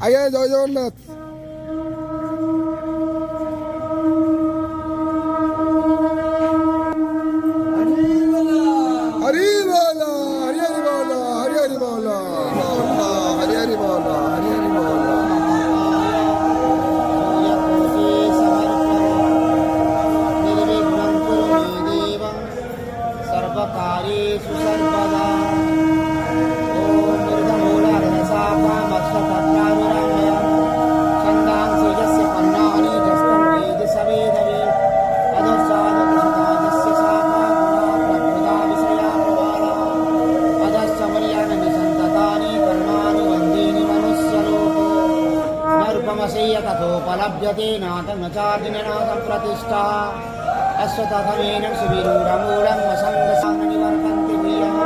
আগে জয় জগন্নাথ। হরি বলা হরি হরি বলা হরি হরি বলা হরি হরি বলা হরি হরি বলা। सर्वकार्येषु सर्वदा ॐ मृगमूलरसापामक्षतत्रानुरामयं छन्दांसि यस्य पन्नानि जस्तं वेदि सवेदवे अधस्साधकसदाजस्य शाखा गुणा प्रकृता विषया प्रबाला अधश्च मर्याणि सन्ततानि कर्माणि वन्दीनि मनुष्यलोके नरूपमशय्य ततोपलभ्यते नाथं न चार्जिननाथं प्रतिष्ठा अश्वतथमेन सुविरूढमूलं वसङ्गसाङ्गनिवर्तन्ति प्रियः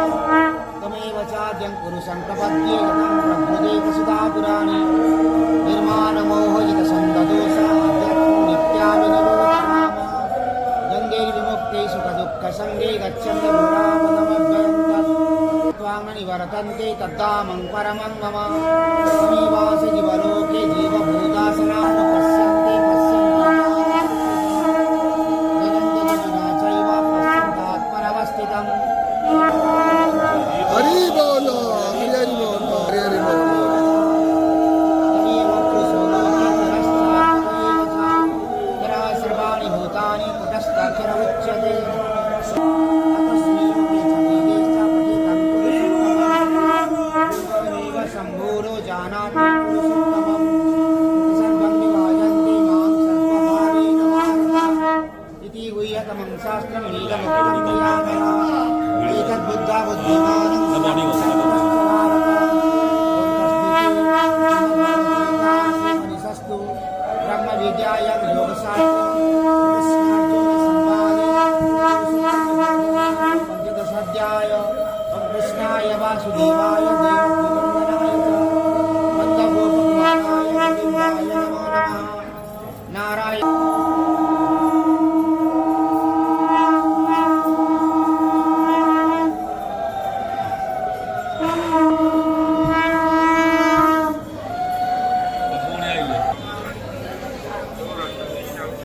त्वमेव चाद्यं पुरुषं प्रपद्ये गतं प्रभुदेवसुधा पुराणे निर्माणमोहजितसन्ददोषा अध्यात्मं नित्याविनिरोधनाम गङ्गैर्विमुक्ते सुखदुःखसङ्गे गच्छन्ति पुरापदमभ्यन्तम् त्वाङ्गनिवर्तन्ते तद्धामं परमं मम त्वमेवासि जीवलोके जीवभूतासनान् पश्यन्ति হরি বল হরি হরি বল হরি হরি বল। सर्वाणि भूतानि कुटस्थाक्षर उच्यते शम्भूरो जानाति पुरुषोत्तमं सर्वं विभाजन्ति मां सर्वभावेन इति गुह्यतमं शास्त्रमीडमुक्तं दयामया एतद्बुद्धा बुद्धिमानं ब्रह्म विद्यायां योगशास्त्र